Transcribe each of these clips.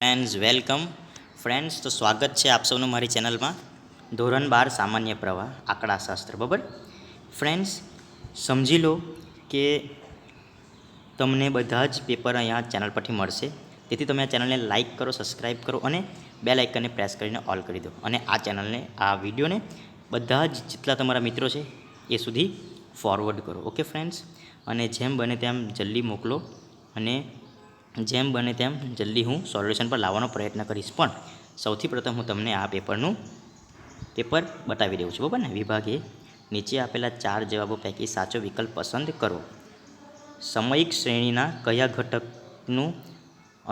Friends welcome friends, તો સ્વાગત છે આપ સૌનું મારી ચેનલમાં. ધોરણ 12 સામાન્ય પ્રવાહ આંકડાશાસ્ત્ર. બરાબર ફ્રેન્ડ્સ, સમજી લો કે તમને બધા જ પેપર અહીંયા ચેનલ પરથી મળશે. તેથી તમે આ ચેનલને લાઇક કરો, સબસ્ક્રાઈબ કરો અને બેલ આઇકનને પ્રેસ કરીને ઓલ કરી દો. અને આ ચેનલને, આ વિડીયોને બધા જ જેટલા તમારા મિત્રો છે એ સુધી ફોરવર્ડ કરો. ઓકે ફ્રેન્ડ્સ, અને જેમ બને તેમ જલ્દી મોકલો અને જેમ બને તેમ જલ્દી હું સોલ્યુશન પર લાવવાનો પ્રયત્ન કરીશ. પણ સૌથી પ્રથમ હું તમને આ પેપર બતાવી દઉં છું. બરાબર ને? વિભાગ એ, નીચે આપેલા 4 જવાબો પૈકી સાચો વિકલ્પ પસંદ કરો. સમયિક શ્રેણીના કયા ઘટકનું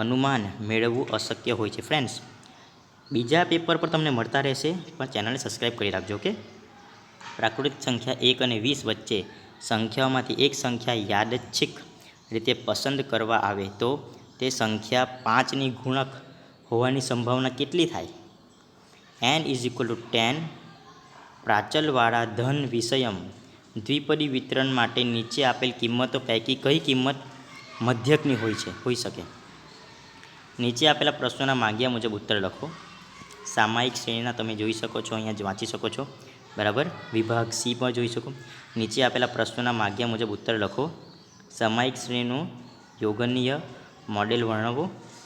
અનુમાન મેળવવું અશક્ય હોય છે? ફ્રેન્ડ્સ, બીજા પેપર પર તમને મળતા રહેશે, પણ ચેનલને સબસ્ક્રાઈબ કરી રાખજો. ઓકે. પ્રાકૃતિક સંખ્યા 1 અને 20 વચ્ચે સંખ્યાઓમાંથી એક સંખ્યા યાદચ્છિક રીતે પસંદ કરવા આવે તો તે સંખ્યા 5ની ગુણક હોવાની સંભાવના કેટલી થાય? n = 10. પ્રાચલવાળા ધન વિષયમ દ્વિપદી વિતરણ માટે નીચે આપેલ કિંમતો પૈકી કઈ કિંમત મધ્યકની હોઈ શકે? નીચે આપેલા પ્રશ્નોના માંગ્યા મુજબ ઉત્તર લખો. સામાયિક શ્રેણીના તમે જોઈ શકો છો, અહીંયા વાંચી શકો છો. બરાબર. વિભાગ સી પણ જોઈ શકો. નીચે આપેલા પ્રશ્નોના માંગ્યા મુજબ ઉત્તર લખો. સામાયિક શ્રેણીનું યોગનીય મોડેલ વર્ણવો.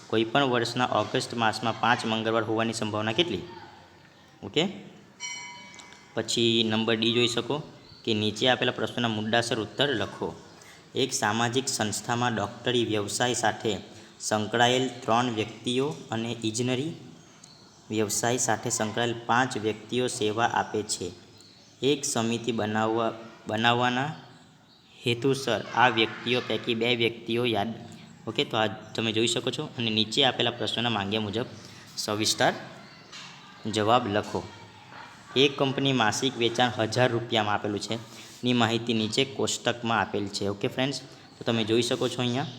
કોઈપણ વર્ષના ઓગસ્ટ માસમાં 5 મંગળવાર હોવાની સંભાવના કેટલી? ઓકે. પછી નંબર ડી જોઈ શકો કે નીચે આપેલા પ્રશ્નોના મુદ્દાસર ઉત્તર લખો. એક સામાજિક સંસ્થામાં ડૉક્ટરી વ્યવસાય સાથે સંકળાયેલ 3 વ્યક્તિઓ અને ઇજનેરી વ્યવસાય સાથે સંકળાયેલ 5 વ્યક્તિઓ સેવા આપે છે. એક સમિતિ બનાવવાના હેતુસર આ વ્યક્તિઓ પૈકી 2 વ્યક્તિઓ યાદ. ઓકે, તો આ તમે જોઈ શકો છો. અને નીચે આપેલા પ્રશ્નોના માંગ્યા મુજબ સવિસ્તાર જવાબ લખો. એક કંપની માસિક વેચાણ 1000 રૂપિયામાં આપેલું છે ની માહિતી નીચે કોષ્ટકમાં આપેલ છે. ઓકે ફ્રેન્ડ્સ, તો તમે જોઈ શકો છો અહીંયા.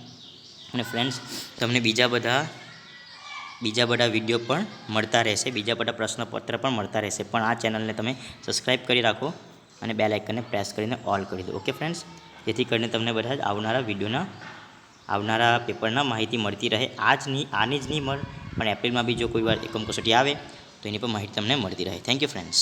અને ફ્રેન્ડ્સ, તમને બીજા બધા વિડીયો પણ મળતા રહેશે, બીજા બધા પ્રશ્નપત્ર પણ મળતા રહેશે. પણ આ ચેનલને તમે સબસ્ક્રાઈબ કરી રાખો અને બેલ આઇકનને પ્રેસ કરીને ઓલ કરી દો. ઓકે ફ્રેન્ડ્સ, જેથી કરીને તમને બધા જ આવનારા પેપરના માહિતી મળતી રહે. આની જ નહીં મળે, પણ એપ્રિલમાં બી જો કોઈ વાર એકમ કસોટી આવે તો એની પણ માહિતી તમને મળતી રહે. Thank you friends.